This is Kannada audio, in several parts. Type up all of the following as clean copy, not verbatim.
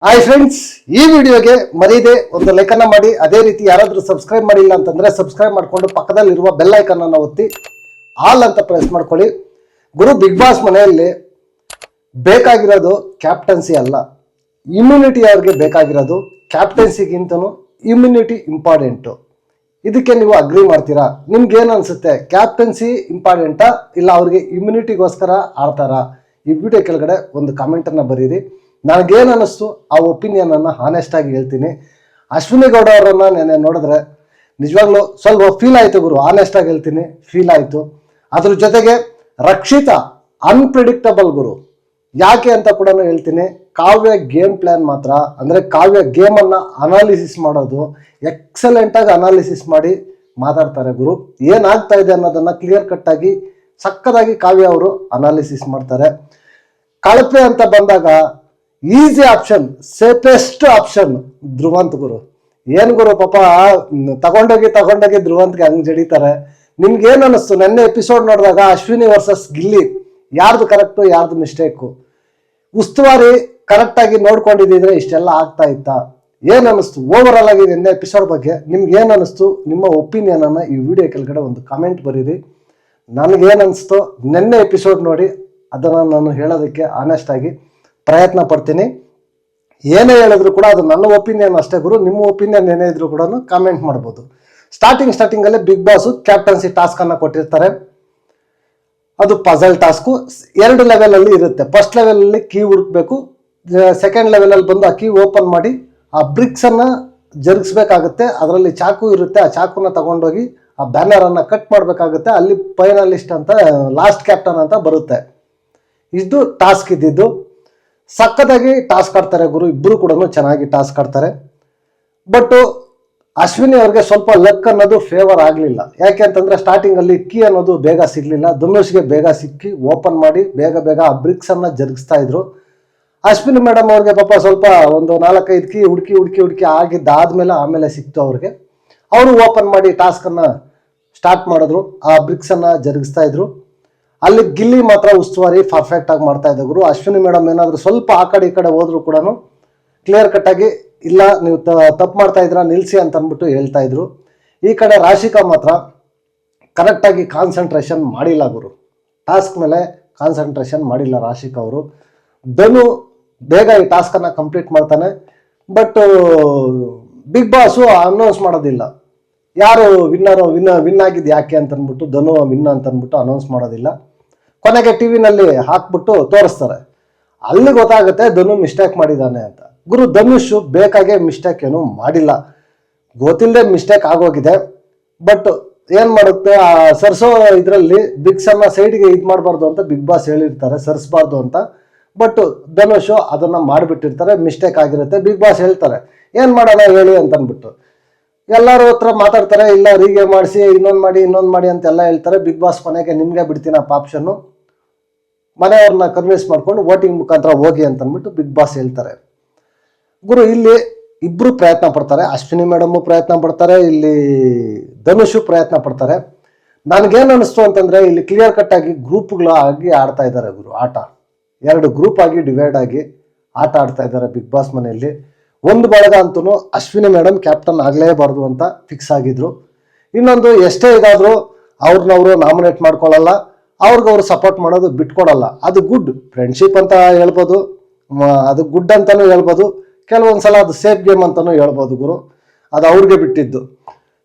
ಹಾಯ್ ಫ್ರೆಂಡ್ಸ್, ಈ ವಿಡಿಯೋಗೆ ಮರೀದೆ ಒಂದು ಲೈಕ್ ಅನ್ನ ಮಾಡಿ. ಅದೇ ರೀತಿ ಯಾರಾದ್ರೂ ಸಬ್ಸ್ಕ್ರೈಬ್ ಮಾಡಿಲ್ಲ ಅಂತಂದ್ರೆ ಸಬ್ಸ್ಕ್ರೈಬ್ ಮಾಡ್ಕೊಂಡು ಪಕ್ಕದಲ್ಲಿರುವ ಬೆಲ್ ಐಕನ್ ಅನ್ನ ಒತ್ತಿ ಆಲ್ ಅಂತ ಪ್ರೆಸ್ ಮಾಡ್ಕೊಳ್ಳಿ. ಗುರು, ಬಿಗ್ ಬಾಸ್ ಮನೆಯಲ್ಲಿ ಬೇಕಾಗಿರೋದು ಕ್ಯಾಪ್ಟನ್ಸಿ ಅಲ್ಲ, ಇಮ್ಯುನಿಟಿ. ಅವ್ರಿಗೆ ಬೇಕಾಗಿರೋದು ಕ್ಯಾಪ್ಟನ್ಸಿಗಿಂತನೂ ಇಮ್ಯುನಿಟಿ ಇಂಪಾರ್ಟೆಂಟು. ಇದಕ್ಕೆ ನೀವು ಅಗ್ರಿ ಮಾಡ್ತೀರಾ? ನಿಮ್ಗೆ ಏನು ಅನ್ಸುತ್ತೆ? ಕ್ಯಾಪ್ಟನ್ಸಿ ಇಂಪಾರ್ಟೆಂಟಾ ಇಲ್ಲ ಅವ್ರಿಗೆ ಇಮ್ಯುನಿಟಿಗೋಸ್ಕರ ಆಡ್ತಾರಾ? ಈ ವಿಡಿಯೋ ಕೆಳಗಡೆ ಒಂದು ಕಾಮೆಂಟನ್ನು ಬರೀರಿ. ನನಗೇನು ಅನ್ನಿಸ್ತು ಆ ಒಪಿನಿಯನನ್ನು ಹಾನೆಸ್ಟ್ ಆಗಿ ಹೇಳ್ತೀನಿ. ಅಶ್ವಿನಿ ಗೌಡ ಅವರನ್ನು ನೆನೆ ನೋಡಿದ್ರೆ ನಿಜವಾಗ್ಲೂ ಸ್ವಲ್ಪ ಫೀಲ್ ಆಯಿತು ಗುರು. ಆನೆಸ್ಟ್ ಆಗಿ ಹೇಳ್ತೀನಿ, ಫೀಲ್ ಆಯಿತು. ಅದ್ರ ಜೊತೆಗೆ ರಕ್ಷಿತಾ ಅನ್ಪ್ರಿಡಿಕ್ಟಬಲ್ ಗುರು. ಯಾಕೆ ಅಂತ ಕೂಡ ಹೇಳ್ತೀನಿ. ಕಾವ್ಯ ಗೇಮ್ ಪ್ಲಾನ್ ಮಾತ್ರ, ಅಂದರೆ ಕಾವ್ಯ ಗೇಮನ್ನು ಅನಾಲಿಸಿಸ್ ಮಾಡೋದು ಎಕ್ಸಲೆಂಟಾಗಿ ಅನಾಲಿಸಿಸ್ ಮಾಡಿ ಮಾತಾಡ್ತಾರೆ ಗುರು. ಏನಾಗ್ತಾ ಇದೆ ಅನ್ನೋದನ್ನು ಕ್ಲಿಯರ್ ಕಟ್ಟಾಗಿ ಸಕ್ಕದಾಗಿ ಕಾವ್ಯ ಅವರು ಅನಾಲಿಸಿಸ್ ಮಾಡ್ತಾರೆ. ಕಳಪೆ ಅಂತ ಬಂದಾಗ easy option, safest option Dhruvanth ಗುರು. ಏನು ಗುರು ಪಾಪ ತಗೊಂಡೋಗಿ ಧ್ರುವಂತ್ಗೆ ಹಂಗೆ ಜಡಿತಾರೆ. ನಿಮ್ಗೆ ಏನು ಅನ್ನಿಸ್ತು ನೆನ್ನೆ ಎಪಿಸೋಡ್ ನೋಡಿದಾಗ? ಅಶ್ವಿನಿ ವರ್ಸಸ್ ಗಿಲ್ಲಿ, ಯಾರ್ದು ಕರೆಕ್ಟು ಯಾರ್ದು ಮಿಸ್ಟೇಕು? ಉಸ್ತುವಾರಿ ಕರೆಕ್ಟಾಗಿ ನೋಡ್ಕೊಂಡಿದ್ದಿದ್ರೆ ಇಷ್ಟೆಲ್ಲ ಆಗ್ತಾ ಇತ್ತಾ? ಏನು ಅನ್ನಿಸ್ತು ಓವರ್ ಆಲ್ ಆಗಿ ನೆನ್ನೆ ಎಪಿಸೋಡ್ ಬಗ್ಗೆ? ನಿಮ್ಗೆ ಏನು ಅನ್ನಿಸ್ತು? ನಿಮ್ಮ ಒಪಿನಿಯನನ್ನು ಈ ವಿಡಿಯೋ ಕೆಳಗಡೆ ಒಂದು ಕಮೆಂಟ್ ಬರೀರಿ. ನನಗೇನು ಅನಿಸ್ತು ನೆನ್ನೆ ಎಪಿಸೋಡ್ ನೋಡಿ ಅದನ್ನು ನಾನು ಹೇಳೋದಕ್ಕೆ ಆನೆಸ್ಟ್ ಆಗಿ ಪ್ರಯತ್ನ ಪಡ್ತೀನಿ. ಏನೇ ಹೇಳಿದ್ರು ಕೂಡ ಅದು ನನ್ನ ಒಪಿನಿಯನ್ ಅಷ್ಟೇ ಗುರು. ನಿಮ್ಮ ಒಪಿನಿಯನ್ ಏನೇ ಇದ್ರು ಕೂಡ ಕಾಮೆಂಟ್ ಮಾಡ್ಬೋದು. ಸ್ಟಾರ್ಟಿಂಗಲ್ಲೇ ಬಿಗ್ ಬಾಸ್ ಕ್ಯಾಪ್ಟನ್ಸಿ ಟಾಸ್ಕ್ ಅನ್ನ ಕೊಟ್ಟಿರ್ತಾರೆ. ಅದು ಪಜಲ್ ಟಾಸ್ಕು 2 ಲೆವೆಲಲ್ಲಿ ಇರುತ್ತೆ. ಫಸ್ಟ್ ಲೆವೆಲಲ್ಲಿ ಕೀ ಹುಡುಕ್ಬೇಕು, ಸೆಕೆಂಡ್ ಲೆವೆಲಲ್ಲಿ ಬಂದು ಆ ಕೀ ಓಪನ್ ಮಾಡಿ ಆ ಬ್ರಿಕ್ಸ್ ಅನ್ನ ಜರುಗಿಸ್ಬೇಕಾಗುತ್ತೆ. ಅದರಲ್ಲಿ ಚಾಕು ಇರುತ್ತೆ, ಆ ಚಾಕುನ ತಗೊಂಡೋಗಿ ಆ ಬ್ಯಾನರ್ ಅನ್ನ ಕಟ್ ಮಾಡಬೇಕಾಗುತ್ತೆ. ಅಲ್ಲಿ ಫೈನಲಿಸ್ಟ್ ಅಂತ, ಲಾಸ್ಟ್ ಕ್ಯಾಪ್ಟನ್ ಅಂತ ಬರುತ್ತೆ. ಇದು ಟಾಸ್ಕ್ ಇದ್ದಿದ್ದು. ಸಕ್ಕತ್ತಾಗಿ ಟಾಸ್ಕ್ ಆಡ್ತಾರೆ ಗುರು. ಇಬ್ಬರು ಕೂಡ ಚೆನ್ನಾಗಿ ಟಾಸ್ಕ್ ಆಡ್ತಾರೆ. ಬಟ್ ಅಶ್ವಿನಿ ಅವ್ರಿಗೆ ಸ್ವಲ್ಪ ಲಕ್ ಅನ್ನೋದು ಫೇವರ್ ಆಗಲಿಲ್ಲ. ಯಾಕೆ ಅಂತಂದ್ರೆ ಸ್ಟಾರ್ಟಿಂಗಲ್ಲಿ ಕೀ ಅನ್ನೋದು ಬೇಗ ಸಿಗಲಿಲ್ಲ. ಧನುಷ್ಗೆ ಬೇಗ ಸಿಕ್ಕಿ ಓಪನ್ ಮಾಡಿ ಬೇಗ ಆ ಬ್ರಿಕ್ಸ್ ಅನ್ನ ಜರುಗಿಸ್ತಾ ಇದ್ರು. ಅಶ್ವಿನಿ ಮೇಡಮ್ ಅವ್ರಿಗೆ ಪಾಪ ಸ್ವಲ್ಪ ಒಂದು 4-5 ಕೀ ಹುಡುಕಿ ಆಗಿದ್ದಾದ್ಮೇಲೆ ಆಮೇಲೆ ಸಿಕ್ತು ಅವ್ರಿಗೆ. ಅವರು ಓಪನ್ ಮಾಡಿ ಟಾಸ್ಕ್ ಅನ್ನ ಸ್ಟಾರ್ಟ್ ಮಾಡಿದ್ರು. ಆ ಬ್ರಿಕ್ಸ್ ಅನ್ನ ಜರುಗಿಸ್ತಾ ಇದ್ರು. ಅಲ್ಲಿ ಗಿಲ್ಲಿ ಮಾತ್ರ ಉಸ್ತುವಾರಿ ಪರ್ಫೆಕ್ಟ್ ಆಗಿ ಮಾಡ್ತಾ ಇದ್ದ ಗುರು. ಅಶ್ವಿನಿ ಮೇಡಮ್ ಏನಾದ್ರು ಸ್ವಲ್ಪ ಆ ಕಡೆ ಈ ಕಡೆ ಹೋದ್ರು ಕೂಡ ಕ್ಲಿಯರ್ ಕಟ್ ಆಗಿ ಇಲ್ಲ ನೀವು ತಪ್ಪು ಮಾಡ್ತಾ ಇದ್ರ ನಿಲ್ಸಿ ಅಂತ ಅಂದ್ಬಿಟ್ಟು ಹೇಳ್ತಾ ಇದ್ರು. ಈ ಕಡೆ ರಾಶಿಕಾ ಮಾತ್ರ ಕರೆಕ್ಟಾಗಿ ಕಾನ್ಸಂಟ್ರೇಷನ್ ಮಾಡಿಲ್ಲ ಗುರು. ಟಾಸ್ಕ್ ಮೇಲೆ ಕಾನ್ಸಂಟ್ರೇಷನ್ ಮಾಡಿಲ್ಲ ರಾಶಿಕಾ ಅವರು. ಧನು ಬೇಗ ಈ ಟಾಸ್ಕ್ ಅನ್ನ ಕಂಪ್ಲೀಟ್ ಮಾಡ್ತಾನೆ. ಬಟ್ ಬಿಗ್ ಬಾಸು ಅನೌನ್ಸ್ ಮಾಡೋದಿಲ್ಲ ಯಾರು ವಿನ್ ಆಗಿದ್ದು ಯಾಕೆ ಅಂತ ಅಂದ್ಬಿಟ್ಟು, ಧನು ವಿನ್ ಅಂತ ಅಂದ್ಬಿಟ್ಟು ಅನೌನ್ಸ್ ಮಾಡೋದಿಲ್ಲ. ಕೊನೆಗೆ ಟಿವಿನಲ್ಲಿ ಹಾಕ್ಬಿಟ್ಟು ತೋರಿಸ್ತಾರೆ. ಅಲ್ಲಿ ಗೊತ್ತಾಗುತ್ತೆ ಧನು ಮಿಸ್ಟೇಕ್ ಮಾಡಿದ್ದಾನೆ ಅಂತ. ಗುರು, ಧನುಷ್ ಬೇಕಾಗೆ ಮಿಸ್ಟೇಕ್ ಏನು ಮಾಡಿಲ್ಲ, ಗೊತ್ತಿಲ್ಲದೆ ಮಿಸ್ಟೇಕ್ ಆಗೋಗಿದೆ. ಬಟ್ ಏನ್ ಮಾಡುತ್ತೆ, ಆ ಸರ್ಸೋ ಇದರಲ್ಲಿ ಬ್ರಿಕ್ಸ್ ಅನ್ನ ಸೈಡ್ಗೆ ಇದು ಮಾಡಬಾರ್ದು ಅಂತ ಬಿಗ್ ಬಾಸ್ ಹೇಳಿರ್ತಾರೆ, ಸರಿಸಬಾರ್ದು ಅಂತ. ಬಟ್ ಧನುಷ್ ಅದನ್ನ ಮಾಡಿಬಿಟ್ಟಿರ್ತಾರೆ, ಮಿಸ್ಟೇಕ್ ಆಗಿರುತ್ತೆ. ಬಿಗ್ ಬಾಸ್ ಹೇಳ್ತಾರೆ ಏನ್ ಮಾಡೋಣ ಹೇಳಿ ಅಂತ ಅಂದ್ಬಿಟ್ಟು ಎಲ್ಲರ ಹತ್ರ ಮಾತಾಡ್ತಾರೆ. ಇಲ್ಲ ರೀಗೆ ಮಾಡಿಸಿ ಇನ್ನೊಂದು ಮಾಡಿ ಅಂತೆಲ್ಲ ಹೇಳ್ತಾರೆ. ಬಿಗ್ ಬಾಸ್ ಕೊನೆಗೆ ನಿಮ್ಗೆ ಬಿಡ್ತೀನಪ್ಪ ಆಪ್ಷನ್ನು, ಮನೆಯವ್ರನ್ನ ಕನ್ವಿನ್ಸ್ ಮಾಡ್ಕೊಂಡು ವೋಟಿಂಗ್ ಮುಖಾಂತರ ಹೋಗಿ ಅಂತ ಅಂದ್ಬಿಟ್ಟು ಬಿಗ್ ಬಾಸ್ ಹೇಳ್ತಾರೆ. ಗುರು, ಇಲ್ಲಿ ಇಬ್ರು ಪ್ರಯತ್ನ ಪಡ್ತಾರೆ. ಅಶ್ವಿನಿ ಮೇಡಮ್ ಪ್ರಯತ್ನ ಪಡ್ತಾರೆ, ಇಲ್ಲಿ ಧನುಷು ಪ್ರಯತ್ನ ಪಡ್ತಾರೆ. ನನಗೇನು ಅನಿಸ್ತು ಅಂತಂದ್ರೆ ಇಲ್ಲಿ ಕ್ಲಿಯರ್ ಕಟ್ ಆಗಿ ಗ್ರೂಪ್ಗಳಾಗಿ ಆಡ್ತಾ ಇದ್ದಾರೆ ಗುರು. ಆಟ 2 ಗ್ರೂಪ್ ಆಗಿ ಡಿವೈಡ್ ಆಗಿ ಆಟ ಆಡ್ತಾ ಇದ್ದಾರೆ ಬಿಗ್ ಬಾಸ್ ಮನೆಯಲ್ಲಿ. ಒಂದು ಬಳಗ ಅಂತೂ ಅಶ್ವಿನಿ ಮೇಡಮ್ ಕ್ಯಾಪ್ಟನ್ ಆಗಲೇಬಾರ್ದು ಅಂತ ಫಿಕ್ಸ್ ಆಗಿದ್ರು. ಇನ್ನೊಂದು ಎಷ್ಟೇ ಇದಾದರೂ ಅವ್ರನ್ನವರು ನಾಮಿನೇಟ್ ಮಾಡ್ಕೊಳ್ಳಲ್ಲ, ಅವ್ರಿಗವ್ರು ಸಪೋರ್ಟ್ ಮಾಡೋದು ಬಿಟ್ಕೊಡಲ್ಲ. ಅದು ಗುಡ್ ಫ್ರೆಂಡ್ಶಿಪ್ ಅಂತ ಹೇಳ್ಬೋದು, ಅದು ಗುಡ್ ಅಂತಾನೂ ಹೇಳ್ಬೋದು, ಕೆಲವೊಂದ್ಸಲ ಅದು ಸೇಫ್ ಗೇಮ್ ಅಂತಾನೂ ಹೇಳ್ಬೋದು ಗುರು. ಅದು ಅವ್ರಿಗೆ ಬಿಟ್ಟಿದ್ದು.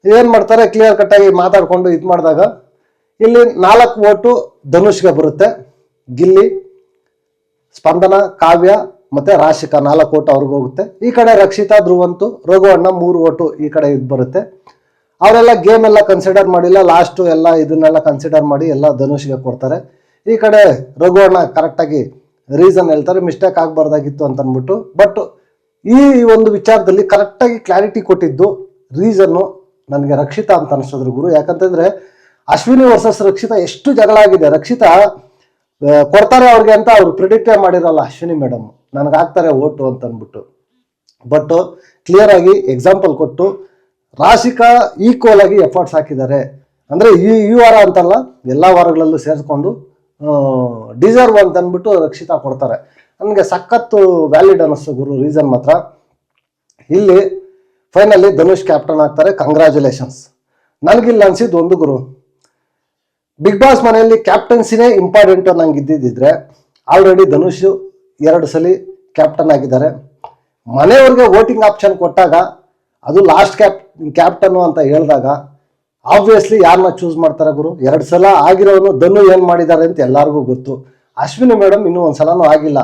ಏನು ಮಾಡ್ತಾರೆ, ಕ್ಲಿಯರ್ ಕಟ್ಟಾಗಿ ಮಾತಾಡ್ಕೊಂಡು ಇದು ಮಾಡಿದಾಗ ಇಲ್ಲಿ 4 ವೋಟು ಧನುಷ್ಗೆ ಬರುತ್ತೆ. ಗಿಲ್ಲಿ, ಸ್ಪಂದನ, ಕಾವ್ಯ ಮತ್ತೆ ರಾಶಿಕಾ 4 ವೋಟ್ ಅವ್ರಿಗೆ ಹೋಗುತ್ತೆ. ಈ ಕಡೆ ರಕ್ಷಿತಾ, ಧ್ರುವಂತು, ರಘುವಣ್ಣ 3 ವೋಟು ಈ ಕಡೆ ಇದು ಬರುತ್ತೆ. ಅವರೆಲ್ಲ ಗೇಮ್ ಎಲ್ಲ ಕನ್ಸಿಡರ್ ಮಾಡಿಲ್ಲ, ಲಾಸ್ಟು ಎಲ್ಲ ಇದನ್ನೆಲ್ಲ ಕನ್ಸಿಡರ್ ಮಾಡಿ ಎಲ್ಲ ಧನುಷ್ಗೆ ಕೊಡ್ತಾರೆ. ಈ ಕಡೆ ರಘುವಣ್ಣ ಕರೆಕ್ಟಾಗಿ ರೀಸನ್ ಹೇಳ್ತಾರೆ, ಮಿಸ್ಟೇಕ್ ಆಗಬಾರ್ದಾಗಿತ್ತು ಅಂತ ಅಂದ್ಬಿಟ್ಟು. ಬಟ್ ಈ ಒಂದು ವಿಚಾರದಲ್ಲಿ ಕರೆಕ್ಟಾಗಿ ಕ್ಲಾರಿಟಿ ಕೊಟ್ಟಿದ್ದು ರೀಸನ್ನು ನನಗೆ ರಕ್ಷಿತಾ ಅಂತ ಅನಿಸಿದ್ರು ಗುರು. ಯಾಕಂತಂದ್ರೆ ಅಶ್ವಿನಿ ವರ್ಸಸ್ ರಕ್ಷಿತಾ ಎಷ್ಟು ಜಗಳ ಆಗಿದೆ. ರಕ್ಷಿತಾ ಕೊಡ್ತಾರೆ ಅವ್ರಿಗೆ ಅಂತ ಅವ್ರು ಪ್ರಿಡಿಕ್ಟೇ ಮಾಡಿರಲ್ಲ ಅಶ್ವಿನಿ ಮೇಡಮ್, ನನಗಾಗ್ತಾರೆ ಓಟು ಅಂತ ಅಂದ್ಬಿಟ್ಟು. ಬಟ್ ಕ್ಲಿಯರ್ ಆಗಿ ಎಕ್ಸಾಂಪಲ್ ಕೊಟ್ಟು ರಾಶಿಕಾ ಈಕ್ವಲ್ ಆಗಿ ಎಫರ್ಟ್ಸ್ ಹಾಕಿದ್ದಾರೆ. ಅಂದರೆ ಈ ವಾರ ಅಂತಲ್ಲ, ಎಲ್ಲ ವಾರಗಳಲ್ಲೂ ಸೇರಿಸ್ಕೊಂಡು ಡಿಸರ್ವ್ ಅಂತ ಅಂದ್ಬಿಟ್ಟು ರಕ್ಷಿತಾ ಕೊಡ್ತಾರೆ. ನನಗೆ ಸಖತ್ತು ವ್ಯಾಲಿಡ್ ಅನ್ನಿಸ್ತು ಗುರು ರೀಸನ್ ಮಾತ್ರ. ಇಲ್ಲಿ ಫೈನಲಿ ಧನುಷ್ ಕ್ಯಾಪ್ಟನ್ ಆಗ್ತಾರೆ, ಕಂಗ್ರ್ಯಾಚುಲೇಷನ್ಸ್. ನನಗಿಲ್ಲ ಅನ್ಸಿದ್ದು ಒಂದು ಗುರು, ಬಿಗ್ ಬಾಸ್ ಮನೆಯಲ್ಲಿ ಕ್ಯಾಪ್ಟನ್ಸಿನೇ ಇಂಪಾರ್ಟೆಂಟ್ ನಂಗೆ ಇದ್ದಿದ್ದಿದ್ರೆ ಆಲ್ರೆಡಿ ಧನುಷ್ 2 ಸಲ ಕ್ಯಾಪ್ಟನ್ ಆಗಿದ್ದಾರೆ. ಮನೆಯವ್ರಿಗೆ ವೋಟಿಂಗ್ ಆಪ್ಷನ್ ಕೊಟ್ಟಾಗ ಅದು ಲಾಸ್ಟ್ ಕ್ಯಾಪ್ಟನ್ ಅಂತ ಹೇಳಿದಾಗ ಆಬ್ವಿಯಸ್ಲಿ ಯಾರನ್ನ ಚೂಸ್ ಮಾಡ್ತಾರೆ ಗುರು? 2 ಸಲ ಆಗಿರೋನು ಧನು ಏನ್ ಮಾಡಿದ್ದಾರೆ ಅಂತ ಎಲ್ಲರಿಗೂ ಗೊತ್ತು. ಅಶ್ವಿನಿ ಮೇಡಮ್ ಇನ್ನೂ ಒಂದ್ಸಲನೂ ಆಗಿಲ್ಲ,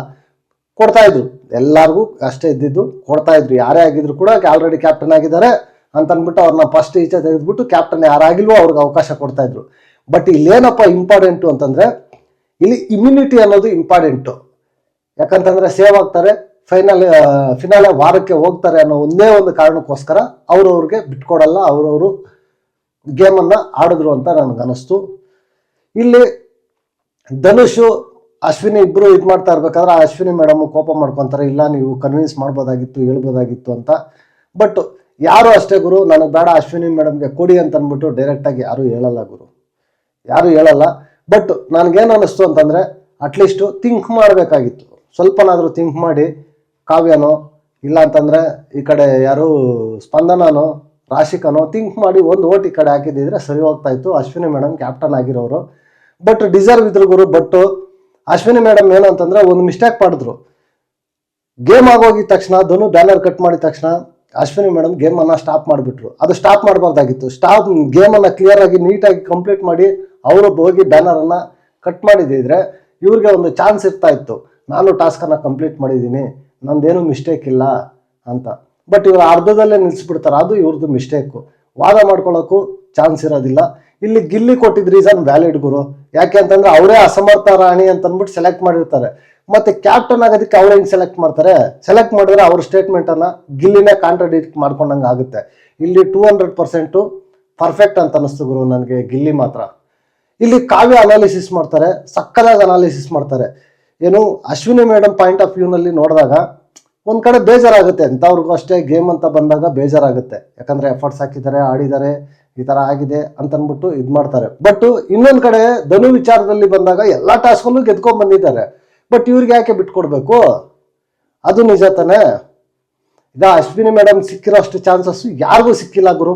ಕೊಡ್ತಾ ಇದ್ರು ಎಲ್ಲಾರ್ಗೂ ಅಷ್ಟೇ ಇದ್ದಿದ್ದು, ಕೊಡ್ತಾ ಇದ್ರು ಯಾರೇ ಆಗಿದ್ರು ಕೂಡ ಆಲ್ರೆಡಿ ಕ್ಯಾಪ್ಟನ್ ಆಗಿದ್ದಾರೆ ಅಂತ ಅಂದ್ಬಿಟ್ಟು ಅವ್ರನ್ನ ಫಸ್ಟ್ ಈಚೆ ತೆಗೆದ್ಬಿಟ್ಟು ಕ್ಯಾಪ್ಟನ್ ಯಾರಾಗಿಲ್ವೋ ಅವ್ರಿಗೆ ಅವಕಾಶ ಕೊಡ್ತಾ ಇದ್ರು. ಬಟ್ ಇಲ್ಲೇನಪ್ಪ ಇಂಪಾರ್ಟೆಂಟು ಅಂತಂದ್ರೆ ಇಲ್ಲಿ ಇಮ್ಯುನಿಟಿ ಅನ್ನೋದು ಇಂಪಾರ್ಟೆಂಟು. ಯಾಕಂತಂದ್ರೆ ಸೇವ್ ಆಗ್ತಾರೆ, ಫಿನಾಲೆ ವಾರಕ್ಕೆ ಹೋಗ್ತಾರೆ ಅನ್ನೋ ಒಂದೇ ಒಂದು ಕಾರಣಕ್ಕೋಸ್ಕರ ಅವ್ರವ್ರಿಗೆ ಬಿಟ್ಕೊಡಲ್ಲ, ಅವ್ರವರು ಗೇಮನ್ನು ಆಡಿದ್ರು ಅಂತ ನನಗನ್ನಿಸ್ತು. ಇಲ್ಲಿ ಧನುಷು ಅಶ್ವಿನಿ ಇಬ್ರು ಇದು ಮಾಡ್ತಾ ಇರ್ಬೇಕಾದ್ರೆ ಅಶ್ವಿನಿ ಮೇಡಮ್ ಕೋಪ ಮಾಡ್ಕೊತಾರೆ, ಇಲ್ಲ ನೀವು ಕನ್ವಿನ್ಸ್ ಮಾಡ್ಬೋದಾಗಿತ್ತು, ಹೇಳ್ಬೋದಾಗಿತ್ತು ಅಂತ. ಬಟ್ ಯಾರು ಅಷ್ಟೇ ಗುರು, ನನಗೆ ಬೇಡ ಅಶ್ವಿನಿ ಮೇಡಮ್ಗೆ ಕೊಡಿ ಅಂತ ಅಂದ್ಬಿಟ್ಟು ಡೈರೆಕ್ಟಾಗಿ ಯಾರು ಹೇಳಲ್ಲ ಗುರು, ಯಾರು ಹೇಳಲ್ಲ. ಬಟ್ ನನಗೇನು ಅನ್ನಿಸ್ತು ಅಂತಂದರೆ ಅಟ್ಲೀಸ್ಟು ಥಿಂಕ್ ಮಾಡಬೇಕಾಗಿತ್ತು, ಸ್ವಲ್ಪನಾದರೂ ಥಿಂಕ್ ಮಾಡಿ ಕಾವ್ಯನೋ ಇಲ್ಲ ಅಂತಂದರೆ ಈ ಕಡೆ ಯಾರು ಸ್ಪಂದನನೋ ರಾಶಿಕನೋ ಥಿಂಕ್ ಮಾಡಿ ಒಂದು ಓಟ್ ಈ ಕಡೆ ಹಾಕಿದ್ದಿದ್ರೆ ಸರಿ ಹೋಗ್ತಾ ಇತ್ತು. ಅಶ್ವಿನಿ ಮೇಡಮ್ ಕ್ಯಾಪ್ಟನ್ ಆಗಿರೋರು ಬಟ್ ಡಿಸರ್ವ್ ಇದ್ರು ಗುರು. ಬಟ್ ಅಶ್ವಿನಿ ಮೇಡಮ್ ಏನು ಅಂತಂದ್ರೆ ಒಂದು ಮಿಸ್ಟೇಕ್ ಮಾಡಿದ್ರು. ಗೇಮ್ ಆಗೋಗಿದ ತಕ್ಷಣ ಧನು ಬ್ಯಾನರ್ ಕಟ್ ಮಾಡಿದ ತಕ್ಷಣ ಅಶ್ವಿನಿ ಮೇಡಮ್ ಗೇಮನ್ನು ಸ್ಟಾಪ್ ಮಾಡಿಬಿಟ್ರು. ಅದು ಸ್ಟಾಪ್ ಮಾಡಬಾರ್ದಾಗಿತ್ತು. ಗೇಮನ್ನು ಕ್ಲಿಯರ್ ಆಗಿ ನೀಟಾಗಿ ಕಂಪ್ಲೀಟ್ ಮಾಡಿ ಅವರು ಹೋಗಿ ಬ್ಯಾನರನ್ನು ಕಟ್ ಮಾಡಿದಿದ್ರೆ ಇವ್ರಿಗೆ ಒಂದು ಚಾನ್ಸ್ ಇರ್ತಾ ಇತ್ತು, ನಾನು ಟಾಸ್ಕನ್ನು ಕಂಪ್ಲೀಟ್ ಮಾಡಿದ್ದೀನಿ, ನಂದೇನು ಮಿಸ್ಟೇಕ್ ಇಲ್ಲ ಅಂತ. ಬಟ್ ಇವರು ಅರ್ಧದಲ್ಲೇ ನಿಲ್ಲಿಸ್ಬಿಡ್ತಾರೆ, ಅದು ಇವ್ರದ್ದು ಮಿಸ್ಟೇಕು. ವಾದ ಮಾಡ್ಕೊಳ್ಳೋಕ್ಕೂ ಚಾನ್ಸ್ ಇರೋದಿಲ್ಲ. ಇಲ್ಲಿ ಗಿಲ್ಲಿ ಕೊಟ್ಟಿದ್ದ ರೀಸನ್ ವ್ಯಾಲಿಡ್ ಗುರು. ಯಾಕೆ ಅಂತಂದ್ರೆ ಅವರೇ ಅಸಮರ್ಥ ರಾಣಿ ಅಂತ ಅಂದ್ಬಿಟ್ಟು ಸೆಲೆಕ್ಟ್ ಮಾಡಿರ್ತಾರೆ. ಮತ್ತೆ ಕ್ಯಾಪ್ಟನ್ ಆಗೋದಕ್ಕೆ ಅವ್ರು ಹೆಂಗೆ ಸೆಲೆಕ್ಟ್ ಮಾಡ್ತಾರೆ? ಸೆಲೆಕ್ಟ್ ಮಾಡಿದ್ರೆ ಅವ್ರ ಸ್ಟೇಟ್ಮೆಂಟನ್ನು ಗಿಲ್ಲಿನೇ ಕಾಂಟ್ರಡಿಕ್ಟ್ ಮಾಡ್ಕೊಂಡಂಗೆ ಆಗುತ್ತೆ. ಇಲ್ಲಿ 200% ಪರ್ಫೆಕ್ಟ್ ಅಂತ ಅನ್ನಿಸ್ತು ಗುರು ನನಗೆ ಗಿಲ್ಲಿ ಮಾತ್ರ. ಇಲ್ಲಿ ಕಾವ್ಯ ಅನಾಲಿಸಿಸ್ ಮಾಡ್ತಾರೆ, ಸಕ್ಕದಾಗಿ ಅನಾಲಿಸಿಸ್ ಮಾಡ್ತಾರೆ. ಏನು ಅಶ್ವಿನಿ ಮೇಡಮ್ ಪಾಯಿಂಟ್ ಆಫ್ ವ್ಯೂನಲ್ಲಿ ನೋಡಿದಾಗ ಒಂದು ಕಡೆ ಬೇಜಾರಾಗುತ್ತೆ, ಎಂಥವ್ರಿಗೂ ಅಷ್ಟೇ ಗೇಮ್ ಅಂತ ಬಂದಾಗ ಬೇಜಾರಾಗುತ್ತೆ. ಯಾಕಂದರೆ ಎಫರ್ಟ್ಸ್ ಹಾಕಿದ್ದಾರೆ, ಆಡಿದ್ದಾರೆ, ಈ ಥರ ಆಗಿದೆ ಅಂತ ಅಂದ್ಬಿಟ್ಟು ಇದು ಮಾಡ್ತಾರೆ. ಬಟ್ ಇನ್ನೊಂದು ಕಡೆ ಧನು ವಿಚಾರದಲ್ಲಿ ಬಂದಾಗ ಎಲ್ಲ ಟಾಸ್ಕಲ್ಲೂ ಗೆದ್ಕೊಂಡ್ ಬಂದಿದ್ದಾರೆ. ಬಟ್ ಇವ್ರಿಗೆ ಯಾಕೆ ಬಿಟ್ಕೊಡ್ಬೇಕು? ಅದು ನಿಜ ತಾನೆ. ಈಗ ಅಶ್ವಿನಿ ಮೇಡಮ್ ಸಿಕ್ಕಿರೋಷ್ಟು ಚಾನ್ಸಸ್ಸು ಯಾರಿಗೂ ಸಿಕ್ಕಿಲ್ಲ ಗುರು.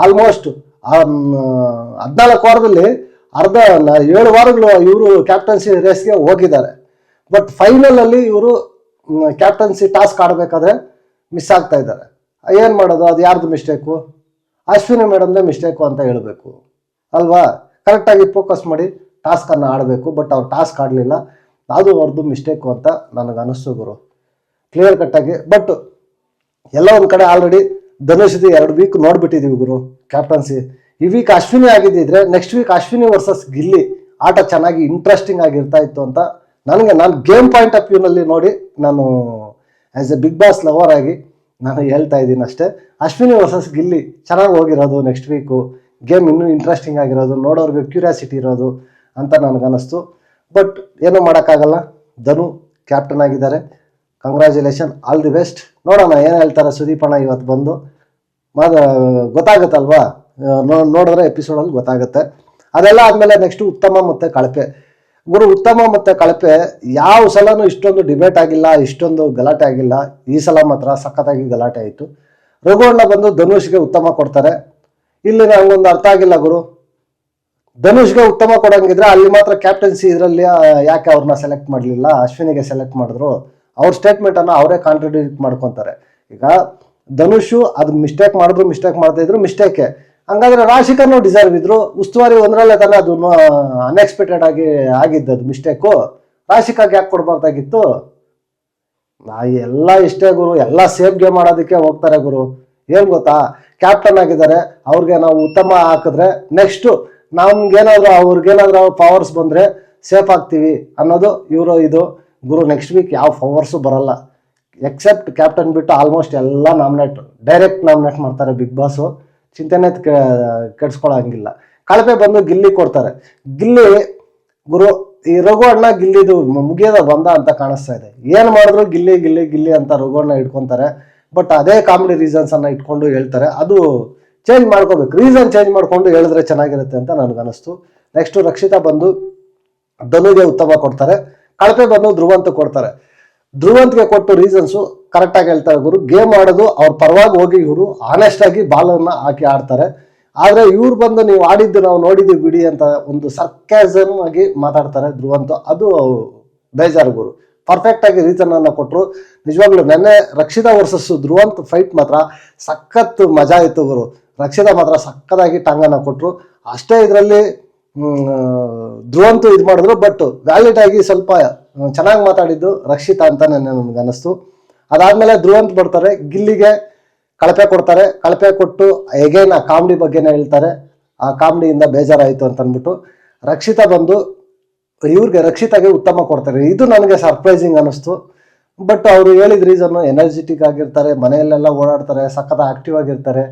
ಆಲ್ಮೋಸ್ಟ್ 14 ವಾರದಲ್ಲಿ 7 ವಾರಗಳು ಇವರು ಕ್ಯಾಪ್ಟನ್ಸಿ ರೇಸ್ಗೆ ಹೋಗಿದ್ದಾರೆ. ಬಟ್ ಫೈನಲಲ್ಲಿ ಇವರು ಕ್ಯಾಪ್ಟನ್ಸಿ ಟಾಸ್ಕ್ ಆಡಬೇಕಾದ್ರೆ ಮಿಸ್ ಆಗ್ತಾ ಇದ್ದಾರೆ. ಏನು ಮಾಡೋದು? ಅದು ಯಾರ್ದು ಮಿಸ್ಟೇಕು? ಅಶ್ವಿನಿ ಮೇಡಮ್ದೇ ಮಿಸ್ಟೇಕು ಅಂತ ಹೇಳಬೇಕು ಅಲ್ವಾ? ಕರೆಕ್ಟಾಗಿ ಫೋಕಸ್ ಮಾಡಿ ಟಾಸ್ಕನ್ನು ಆಡಬೇಕು. ಬಟ್ ಅವ್ರು ಟಾಸ್ಕ್ ಆಡಲಿಲ್ಲ, ಅದು ಅವ್ರದ್ದು ಮಿಸ್ಟೇಕು ಅಂತ ನನಗೆ ಅನ್ನಿಸ್ತು ಗುರು, ಕ್ಲಿಯರ್ ಕಟ್ಟಾಗಿ. ಬಟ್ ಎಲ್ಲ ಒಂದು ಕಡೆ ಆಲ್ರೆಡಿ ಧನುಷ್ದು 2 ವೀಕ್ ನೋಡ್ಬಿಟ್ಟಿದ್ದೀವಿ ಗುರು ಕ್ಯಾಪ್ಟನ್ಸಿ. ಈ ವೀಕ್ ಅಶ್ವಿನಿ ಆಗಿದ್ದಿದ್ರೆ next week Ashwini versus Gilli ಆಟ ಚೆನ್ನಾಗಿ ಇಂಟ್ರೆಸ್ಟಿಂಗ್ ಆಗಿರ್ತಾ ಇತ್ತು ಅಂತ ನಾನು ಗೇಮ್ ಪಾಯಿಂಟ್ ಆಫ್ ವ್ಯೂನಲ್ಲಿ ನೋಡಿ ನಾನು as a Bigg Boss lover ಆಗಿ ನಾನು ಹೇಳ್ತಾ ಇದ್ದೀನಿ ಅಷ್ಟೇ. ಅಶ್ವಿನಿ ವರ್ಸಸ್ ಗಿಲ್ಲಿ ಚೆನ್ನಾಗಿ ಹೋಗಿರೋದು, ನೆಕ್ಸ್ಟ್ ವೀಕು ಗೇಮ್ ಇನ್ನೂ ಇಂಟ್ರೆಸ್ಟಿಂಗ್ ಆಗಿರೋದು, ನೋಡೋರಿಗೆ ಕ್ಯೂರಿಯಾಸಿಟಿ ಇರೋದು ಅಂತ ನನಗನ್ನಿಸ್ತು. ಬಟ್ ಏನೂ ಮಾಡೋಕ್ಕಾಗಲ್ಲ, ಧನು ಕ್ಯಾಪ್ಟನ್ ಆಗಿದ್ದಾರೆ. Congratulation, all the best. ನೋಡೋಣ ಏನು ಹೇಳ್ತಾರೆ ಸುದೀಪಣ್ಣ ಇವತ್ತು ಬಂದು ಗೊತ್ತಾಗುತ್ತಲ್ವಾ, ನೋಡಿದ್ರೆ ಎಪಿಸೋಡಲ್ಲಿ ಗೊತ್ತಾಗುತ್ತೆ. ಅದೆಲ್ಲ ಆದಮೇಲೆ ನೆಕ್ಸ್ಟು ಉತ್ತಮ ಮತ್ತು ಕಳಪೆ ಗುರು. ಉತ್ತಮ ಮತ್ತು ಕಳಪೆ ಯಾವ ಸಲನೂ ಇಷ್ಟೊಂದು ಡಿಬೇಟ್ ಆಗಿಲ್ಲ, ಇಷ್ಟೊಂದು ಗಲಾಟೆ ಆಗಿಲ್ಲ. ಈ ಸಲ ಮಾತ್ರ ಸಖತ್ತಾಗಿ ಗಲಾಟೆ ಆಯಿತು. ರಘುವಣ್ಣ ಬಂದು ಧನುಷ್ಗೆ ಉತ್ತಮ ಕೊಡ್ತಾರೆ. ಇಲ್ಲಿ ನನಗೊಂದು ಅರ್ಥ ಆಗಿಲ್ಲ ಗುರು, ಧನುಷ್ಗೆ ಉತ್ತಮ ಕೊಡಂಗಿದ್ರೆ ಅಲ್ಲಿ ಮಾತ್ರ ಕ್ಯಾಪ್ಟನ್ಸಿ ಇದರಲ್ಲಿ ಯಾಕೆ ಅವ್ರನ್ನ ಸೆಲೆಕ್ಟ್ ಮಾಡಲಿಲ್ಲ, ಅಶ್ವಿನಿಗೆ ಸೆಲೆಕ್ಟ್ ಮಾಡಿದ್ರು? ಅವ್ರ ಸ್ಟೇಟ್ಮೆಂಟನ್ನು ಅವರೇ ಕಾಂಟ್ರಡಿಕ್ಟ್ ಮಾಡ್ಕೊತಾರೆ. ಈಗ ಧನುಷು ಅದು ಮಿಸ್ಟೇಕ್ ಮಾಡಿದ್ರು, ಮಿಸ್ಟೇಕ್ ಮಾಡ್ತಾ ಇದ್ರು, ಮಿಸ್ಟೇಕೆ. ಹಂಗಾದ್ರೆ ರಾಶಿಕನ್ನು ಡಿಸರ್ವ್ ಇದ್ರು. ಉಸ್ತುವಾರಿ ಒಂದರಲ್ಲೇ ತಾನೇ ಅದು ಅನ್ಎಕ್ಸ್ಪೆಕ್ಟೆಡ್ ಆಗಿ ಆಗಿದ್ದದು ಮಿಸ್ಟೇಕು. ರಾಶಿಕಾಗೆ ಯಾಕೆ ಕೊಡಬಾರ್ದಾಗಿತ್ತು? ಎಲ್ಲ ಇಷ್ಟೇ ಗುರು, ಎಲ್ಲ ಸೇಫ್ ಗೇಮ್ ಮಾಡೋದಕ್ಕೆ ಹೋಗ್ತಾರೆ ಗುರು. ಏನು ಗೊತ್ತಾ, ಕ್ಯಾಪ್ಟನ್ ಆಗಿದ್ದಾರೆ, ಅವ್ರಿಗೆ ನಾವು ಉತ್ತಮ ಹಾಕಿದ್ರೆ ನೆಕ್ಸ್ಟು ಅವ್ರಿಗೇನಾದ್ರೂ ಪವರ್ಸ್ ಬಂದರೆ ಸೇಫ್ ಆಗ್ತೀವಿ ಅನ್ನೋದು ಇದು ಗುರು. ನೆಕ್ಸ್ಟ್ ವೀಕ್ ಯಾವ ಪವರ್ಸು ಬರಲ್ಲ, ಎಕ್ಸೆಪ್ಟ್ ಕ್ಯಾಪ್ಟನ್ ಬಿಟ್ಟು ಆಲ್ಮೋಸ್ಟ್ ಎಲ್ಲ ಡೈರೆಕ್ಟ್ ನಾಮಿನೇಟ್ ಮಾಡ್ತಾರೆ ಬಿಗ್ ಬಾಸು. ಚಿಂತೆನೇ ಕೆಡ್ಸ್ಕೊಳ್ಳೋಂಗಿಲ್ಲ. ಕಳಪೆ ಬಂದು ಗಿಲ್ಲಿ ಕೊಡ್ತಾರೆ. ಗಿಲ್ಲಿ ಗುರು, ಈ ರಘು ಅಣ್ಣ ಗಿಲ್ಲಿದು ಮುಗಿಯೋದ ಬಂದ ಅಂತ ಕಾಣಿಸ್ತಾ ಇದೆ. ಏನು ಮಾಡಿದ್ರು ಗಿಲ್ಲಿ ಗಿಲ್ಲಿ ಗಿಲ್ಲಿ ಅಂತ ರಘು ಅಣ್ಣ ಇಟ್ಕೊತಾರೆ. ಬಟ್ ಅದೇ ಕಾಮಿಡಿ ರೀಸನ್ಸನ್ನು ಇಟ್ಕೊಂಡು ಹೇಳ್ತಾರೆ. ಅದು ಚೇಂಜ್ ಮಾಡ್ಕೋಬೇಕು, ರೀಸನ್ ಚೇಂಜ್ ಮಾಡ್ಕೊಂಡು ಹೇಳಿದ್ರೆ ಚೆನ್ನಾಗಿರುತ್ತೆ ಅಂತ ನನಗನ್ನಿಸ್ತು. ನೆಕ್ಸ್ಟು ರಕ್ಷಿತಾ ಬಂದು ಧನುಗೆ ಉತ್ತಮ ಕೊಡ್ತಾರೆ. ಕಳಪೆ ಬಂದು ಧ್ರುವಂತ ಕೊಡ್ತಾರೆ. ಧ್ರುವಂತ್ಗೆ ಕೊಟ್ಟು ರೀಸನ್ಸು ಕರೆಕ್ಟಾಗಿ ಹೇಳ್ತಾರೆ ಗುರು. ಗೇಮ್ ಆಡೋದು ಅವ್ರ ಪರವಾಗಿ ಹೋಗಿ ಇವರು ಆನೆಸ್ಟ್ ಆಗಿ ಬಾಲನ್ನು ಹಾಕಿ ಆಡ್ತಾರೆ. ಆದರೆ ಇವ್ರು ಬಂದು ನೀವು ಆಡಿದ್ದು ನಾವು ನೋಡಿದ್ದೀವಿ ಬಿಡಿ ಅಂತ ಒಂದು ಸರ್ಕ್ಯಾಸಮ್ ಆಗಿ ಮಾತಾಡ್ತಾರೆ ಧ್ರುವಂತ್. ಅದು ಬೇಜಾರು ಗುರು. ಪರ್ಫೆಕ್ಟ್ ಆಗಿ ರೀಸನ್ ಅನ್ನ ಕೊಟ್ಟರು. ನಿಜವಾಗ್ಲೂ ನೆನ್ನೆ ರಕ್ಷಿತಾ ವರ್ಸಸ್ ಧ್ರುವಂತ್ ಫೈಟ್ ಮಾತ್ರ ಸಖತ್ ಮಜಾ ಇತ್ತು ಗುರು. ರಕ್ಷಿತಾ ಮಾತ್ರ ಸಕ್ಕದಾಗಿ ಟಾಂಗನ್ನ ಕೊಟ್ಟರು. ಅಷ್ಟೇ ಇದರಲ್ಲಿ ಧ್ರುವಂತು ಇದು ಮಾಡಿದ್ರು. ಬಟ್ ವ್ಯಾಲಿಡ್ ಆಗಿ ಸ್ವಲ್ಪ ಚೆನ್ನಾಗಿ ಮಾತಾಡಿದ್ದು ರಕ್ಷಿತಾ ಅಂತ ನನಗೆ ಅನಿಸ್ತು. ಅದಾದ್ಮೇಲೆ ಧ್ರುವಂತ್ ಬರ್ತಾರೆ, ಗಿಲ್ಲಿಗೆ ಕಳಪೆ ಕೊಡ್ತಾರೆ. ಕಳಪೆ ಕೊಟ್ಟು ಎಗೇನ್ ಆ ಕಾಮಿಡಿ ಬಗ್ಗೆನೇ ಹೇಳ್ತಾರೆ. ಆ ಕಾಮಿಡಿಯಿಂದ ಬೇಜಾರಾಯಿತು ಅಂತ ಅಂದ್ಬಿಟ್ಟು ರಕ್ಷಿತಾ ಬಂದು ರಕ್ಷಿತಾಗೆ ಉತ್ತಮ ಕೊಡ್ತಾರೆ. ಇದು ನನಗೆ ಸರ್ಪ್ರೈಸಿಂಗ್ ಅನ್ನಿಸ್ತು. ಬಟ್ ಅವರು ಹೇಳಿದ ರೀಸನ್ನು ಎನರ್ಜೆಟಿಕ್ ಆಗಿರ್ತಾರೆ, ಮನೆಯಲ್ಲೆಲ್ಲ ಓಡಾಡ್ತಾರೆ, ಸಖತ್ ಆಕ್ಟಿವ್ ಆಗಿರ್ತಾರೆ,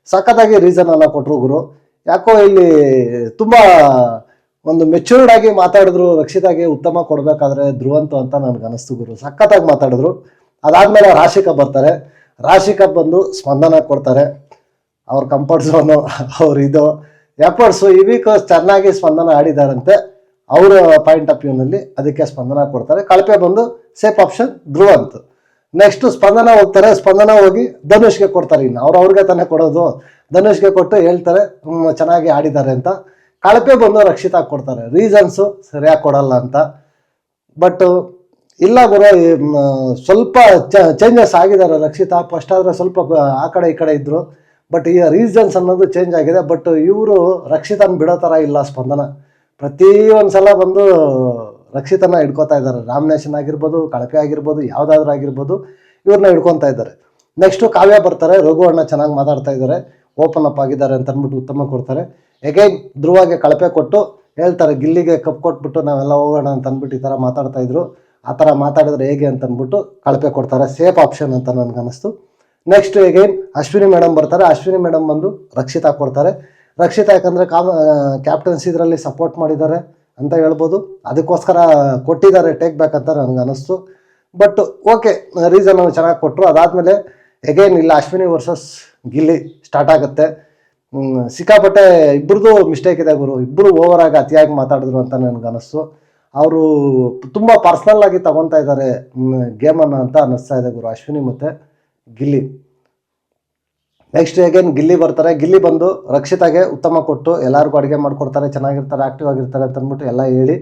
ಸಖತ್ತಾಗಿ ರೀಸನ್ ಅನ್ನ ಕೊಟ್ಟರು ಗುರು. ಯಾಕೋ ಇಲ್ಲಿ ತುಂಬಾ ಒಂದು ಮೆಚೂರ್ಡ್ ಆಗಿ ಮಾತಾಡಿದ್ರು. ರಕ್ಷಿತಾಗೆ ಉತ್ತಮ ಕೊಡ್ಬೇಕಾದ್ರೆ ಧ್ರುವಂತು ಅಂತ ನನಗೆ ಅನಿಸ್ತು ಗುರು. ಸಖತ್ತಾಗಿ ಮಾತಾಡಿದ್ರು. ಅದಾದ್ಮೇಲೆ ರಾಶಿಕಾ ಬರ್ತಾರೆ. ರಾಶಿಕಾ ಬಂದು ಸ್ಪಂದನ ಕೊಡ್ತಾರೆ. ಅವ್ರ ಕಂಫರ್ಟ್ ಝೋನು, ಅವ್ರ ಇದು ಎಫರ್ಟ್ಸು ಈ ವೀಕ್ ಚೆನ್ನಾಗಿ ಸ್ಪಂದನ ಆಡಿದಾರಂತೆ ಅವರ ಪಾಯಿಂಟ್ ಆಫ್ ವ್ಯೂನಲ್ಲಿ. ಅದಕ್ಕೆ ಸ್ಪಂದನ ಕೊಡ್ತಾರೆ. ಕಳಪೆ ಬಂದು ಸೇಫ್ ಆಪ್ಷನ್ ಧ್ರುವಂತ್. ನೆಕ್ಸ್ಟ್ ಸ್ಪಂದನ ಹೋಗ್ತಾರೆ. ಸ್ಪಂದನ ಹೋಗಿ ಧನುಷ್ಗೆ ಕೊಡ್ತಾರೆ. ಇನ್ನು ಅವ್ರಿಗೆ ತಾನೇ ಕೊಡೋದು. ಧನುಷ್ಗೆ ಕೊಟ್ಟು ಹೇಳ್ತಾರೆ ಚೆನ್ನಾಗಿ ಆಡಿದ್ದಾರೆ ಅಂತ. ಕಳಪೆ ಬಂದು ರಕ್ಷಿತಾ ಕೊಡ್ತಾರೆ. ರೀಸನ್ಸು ಸರಿಯಾಗಿ ಕೊಡಲ್ಲ ಅಂತ. ಬಟ್ ಇಲ್ಲ ಗುರು, ಸ್ವಲ್ಪ ಚೇಂಜಸ್ ಆಗಿದ್ದಾರೆ. ರಕ್ಷಿತಾ ಫಸ್ಟ್ ಆದರೆ ಸ್ವಲ್ಪ ಆ ಕಡೆ ಈ ಕಡೆ ಇದ್ರು. ಬಟ್ ಈ ರೀಸನ್ಸ್ ಅನ್ನೋದು ಚೇಂಜ್ ಆಗಿದೆ. ಬಟ್ ಇವರು ರಕ್ಷಿತಾನ ಬಿಡೋ ಥರ ಇಲ್ಲ ಸ್ಪಂದನ. ಪ್ರತಿ ಒಂದ್ಸಲ ಬಂದು ರಕ್ಷಿತನ ಹಿಡ್ಕೊತಾ ಇದ್ದಾರೆ. ರಾಮನೇಶನ್ ಆಗಿರ್ಬೋದು, ಕಳಪೆ ಆಗಿರ್ಬೋದು, ಯಾವುದಾದ್ರೂ ಆಗಿರ್ಬೋದು, ಇವ್ರನ್ನ ಹಿಡ್ಕೊತಾ ಇದ್ದಾರೆ. ನೆಕ್ಸ್ಟು ಕಾವ್ಯ ಬರ್ತಾರೆ. ರಘು ಅಣ್ಣ ಚೆನ್ನಾಗಿ ಮಾತಾಡ್ತಾ ಇದ್ದಾರೆ, ಓಪನ್ ಅಪ್ ಆಗಿದ್ದಾರೆ ಅಂತ ಅಂದ್ಬಿಟ್ಟು ಉತ್ತಮ ಕೊಡ್ತಾರೆ. ಎಗೈನ್ ಧ್ರುವಗೆ ಕಳಪೆ ಕೊಟ್ಟು ಹೇಳ್ತಾರೆ ಗಿಲ್ಲಿಗೆ ಕಪ್ ಕೊಟ್ಬಿಟ್ಟು ನಾವೆಲ್ಲ ಹೋಗೋಣ ಅಂತ ಅಂದ್ಬಿಟ್ಟು ಈ ಥರ ಮಾತಾಡ್ತಾ ಇದ್ರು. ಆ ಥರ ಮಾತಾಡಿದ್ರೆ ಹೇಗೆ ಅಂತ ಅಂದ್ಬಿಟ್ಟು ಕಳಪೆ ಕೊಡ್ತಾರೆ. ಸೇಫ್ ಆಪ್ಷನ್ ಅಂತ ನನಗೆ ಅನಿಸ್ತು. ನೆಕ್ಸ್ಟ್ ಎಗೈನ್ ಅಶ್ವಿನಿ ಮೇಡಮ್ ಬರ್ತಾರೆ. ಅಶ್ವಿನಿ ಮೇಡಮ್ ಬಂದು ರಕ್ಷಿತಾ ಕೊಡ್ತಾರೆ. ರಕ್ಷಿತಾ ಯಾಕಂದರೆ ಕ್ಯಾಪ್ಟನ್ಸಿ ಇದರಲ್ಲಿ ಸಪೋರ್ಟ್ ಮಾಡಿದ್ದಾರೆ ಅಂತ ಹೇಳ್ಬೋದು. ಅದಕ್ಕೋಸ್ಕರ ಕೊಟ್ಟಿದ್ದಾರೆ ಟೇಕ್ ಬ್ಯಾಕ್ ಅಂತ ನನಗೆ ಅನಿಸ್ತು. ಬಟ್ ಓಕೆ, ರೀಸನ್ ಚೆನ್ನಾಗಿ ಕೊಟ್ಟರು. ಅದಾದಮೇಲೆ ಎಗೈನ್ ಇಲ್ಲ ಅಶ್ವಿನಿ ವರ್ಸಸ್ ಗಿಲ್ಲಿ ಸ್ಟಾರ್ಟ್ ಆಗುತ್ತೆ. ಸಿಕ್ಕಾಪಟ್ಟೆ ಇಬ್ಬರದು ಮಿಸ್ಟೇಕ್ ಇದೆ ಗುರು. ಇಬ್ಬರು ಓವರ್ ಆಗಿ ಅತಿಯಾಗಿ ಮಾತಾಡಿದ್ರು ಅಂತ ನನಗೆ ಅನಿಸ್ತು. ಅವರು ತುಂಬ ಪರ್ಸ್ನಲ್ ಆಗಿ ತಗೊತಾ ಇದ್ದಾರೆ ಗೇಮನ್ನು ಅಂತ ಅನ್ನಿಸ್ತಾ ಇದೆ ಗುರು, ಅಶ್ವಿನಿ ಮತ್ತು ಗಿಲ್ಲಿ. ನೆಕ್ಸ್ಟ್ ಅಗೇನ್ ಗಿಲ್ಲಿ ಬರ್ತಾರೆ. ಗಿಲ್ಲಿ ಬಂದು ರಕ್ಷಿತಾಗೆ ಉತ್ತಮ ಕೊಟ್ಟು ಎಲ್ಲರಿಗೂ ಅಡುಗೆ ಮಾಡಿಕೊಡ್ತಾರೆ, ಚೆನ್ನಾಗಿರ್ತಾರೆ, ಆಕ್ಟಿವ್ ಆಗಿರ್ತಾರೆ ಅಂತ ಅಂದ್ಬಿಟ್ಟು ಎಲ್ಲ ಹೇಳಿ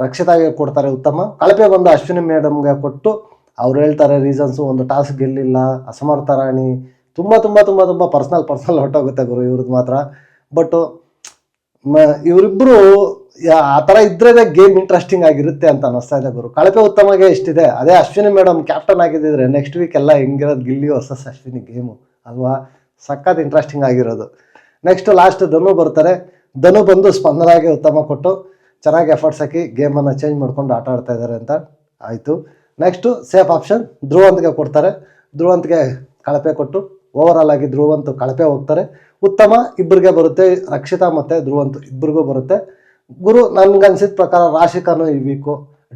ರಕ್ಷಿತಾಗೆ ಕೊಡ್ತಾರೆ ಉತ್ತಮ. ಕಳಪೆ ಬಂದು ಅಶ್ವಿನಿ ಮೇಡಮ್ಗೆ ಕೊಟ್ಟು ಅವ್ರು ಹೇಳ್ತಾರೆ ರೀಸನ್ಸು, ಒಂದು ಟಾಸ್ಕ್ ಗೆಲ್ಲಿಲ್ಲ, ಅಸಮರ್ಥ ರಾಣಿ, ತುಂಬ ತುಂಬ ತುಂಬ ತುಂಬ ಪರ್ಸ್ನಲ್ ಹೊರಟೋಗುತ್ತೆ ಗುರು ಇವ್ರದ್ದು ಮಾತ್ರ. ಬಟ್ ಇವರಿಬ್ಬರು ಆ ಥರ ಇದ್ರೇ ಗೇಮ್ ಇಂಟ್ರೆಸ್ಟಿಂಗ್ ಆಗಿರುತ್ತೆ ಅಂತ ಅನ್ನಿಸ್ತಾ ಇದೆ ಗುರು. ಕಳಪೆ ಉತ್ತಮಗೆ ಇಷ್ಟಿದೆ. ಅದೇ ಅಶ್ವಿನಿ ಮೇಡಮ್ ಕ್ಯಾಪ್ಟನ್ ಆಗಿದ್ದಿದ್ರೆ ನೆಕ್ಸ್ಟ್ ವೀಕ್ ಎಲ್ಲ ಹೆಂಗಿರೋದು ಗಿಲ್ಲಿ ವರ್ಸಸ್ ಅಶ್ವಿನಿ ಗೇಮು ಅಲ್ವಾ, ಸಖತ್ ಇಂಟ್ರೆಸ್ಟಿಂಗ್ ಆಗಿರೋದು. ನೆಕ್ಸ್ಟ್ ಲಾಸ್ಟ್ ಧನು ಬರ್ತಾರೆ. ಧನು ಬಂದು ಸ್ಪಂದನಾಗೆ ಉತ್ತಮ ಕೊಟ್ಟು ಚೆನ್ನಾಗಿ ಎಫರ್ಟ್ಸ್ ಹಾಕಿ ಗೇಮನ್ನು ಚೇಂಜ್ ಮಾಡ್ಕೊಂಡು ಆಟ ಆಡ್ತಾ ಇದ್ದಾರೆ ಅಂತ ಆಯಿತು. ನೆಕ್ಸ್ಟು ಸೇಫ್ ಆಪ್ಷನ್ ಧ್ರುವಂತ್ಗೆ ಕೊಡ್ತಾರೆ. ಧ್ರುವಂತ್ಗೆ ಕಳಪೆ ಕೊಟ್ಟು ಓವರಾಲ್ ಆಗಿ ಧ್ರುವಂತ್ ಕಳಪೆ ಹೋಗ್ತಾರೆ. ಉತ್ತಮ ಇಬ್ಬರಿಗೆ ಬರುತ್ತೆ, ರಕ್ಷಿತಾ ಮತ್ತು ಧ್ರುವಂತ್ ಇಬ್ಬರಿಗೂ ಬರುತ್ತೆ. ಗುರು ನನಗನ್ಸಿದ ಪ್ರಕಾರ ರಾಶಿಕಾನು ಈ ವೀಕು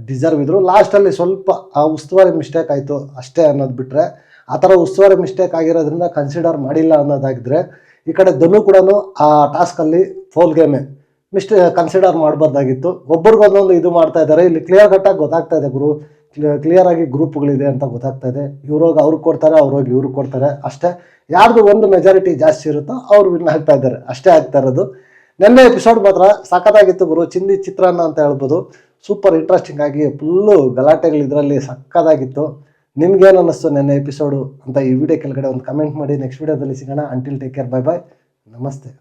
ಡಿಸರ್ವ್ ಇದ್ರು. ಲಾಸ್ಟಲ್ಲಿ ಸ್ವಲ್ಪ ಆ ಉಸ್ತುವಾರಿ ಮಿಸ್ಟೇಕ್ ಆಯಿತು ಅಷ್ಟೇ ಅನ್ನೋದು ಬಿಟ್ಟರೆ, ಆ ಥರ ಉಸ್ತುವಾರಿ ಮಿಸ್ಟೇಕ್ ಆಗಿರೋದ್ರಿಂದ ಕನ್ಸಿಡರ್ ಮಾಡಿಲ್ಲ ಅನ್ನೋದಾಗಿದ್ರೆ, ಈ ಕಡೆ ಧನು ಕೂಡ ಆ ಟಾಸ್ಕಲ್ಲಿ ಫೋಲ್ ಗೇಮೇ ಕನ್ಸಿಡರ್ ಮಾಡಬಾರ್ದಾಗಿತ್ತು. ಒಬ್ರಿಗೊಂದೊಂದು ಇದು ಮಾಡ್ತಾ ಇದ್ದಾರೆ. ಇಲ್ಲಿ ಕ್ಲಿಯರ್ ಕಟ್ಟಾಗಿ ಗೊತ್ತಾಗ್ತಾ ಇದೆ ಗುರು, ಕ್ಲಿಯರ್ ಆಗಿ ಗ್ರೂಪ್ಗಳಿದೆ ಅಂತ ಗೊತ್ತಾಗ್ತಾ ಇದೆ. ಇವ್ರೋಗಿ ಅವ್ರಿಗೆ ಕೊಡ್ತಾರೆ, ಅವ್ರೋಗಿ ಇವ್ರಿಗೆ ಕೊಡ್ತಾರೆ ಅಷ್ಟೇ. ಯಾರ್ದು ಒಂದು ಮೆಜಾರಿಟಿ ಜಾಸ್ತಿ ಇರುತ್ತೋ ಅವ್ರು ವಿನ್ ಆಗ್ತಾ ಇದ್ದಾರೆ ಅಷ್ಟೇ ಆಗ್ತಾ ಇರೋದು. ನೆನ್ನೆ ಎಪಿಸೋಡ್ ಮಾತ್ರ ಸಖತ್ತಾಗಿತ್ತು ಗುರು. ಚಿಂದಿ ಚಿತ್ರಾನ್ನ ಅಂತ ಹೇಳ್ಬೋದು. ಸೂಪರ್ ಇಂಟ್ರೆಸ್ಟಿಂಗ್ ಆಗಿ ಫುಲ್ಲು ಗಲಾಟೆಗಳು ಇದರಲ್ಲಿ ಸಕ್ಕತ್ತಾಗಿತ್ತು. ನಿಮ್ಗೇನು ಅನ್ನಿಸ್ತು ನೆನ್ನೆ ಎಪಿಸೋಡು ಅಂತ ಈ ವಿಡಿಯೋ ಕೆಳಗಡೆ ಒಂದು ಕಮೆಂಟ್ ಮಾಡಿ. ನೆಕ್ಸ್ಟ್ ವಿಡಿಯೋದಲ್ಲಿ ಸಿಗೋಣ. Until take care, bye bye, ನಮಸ್ತೆ.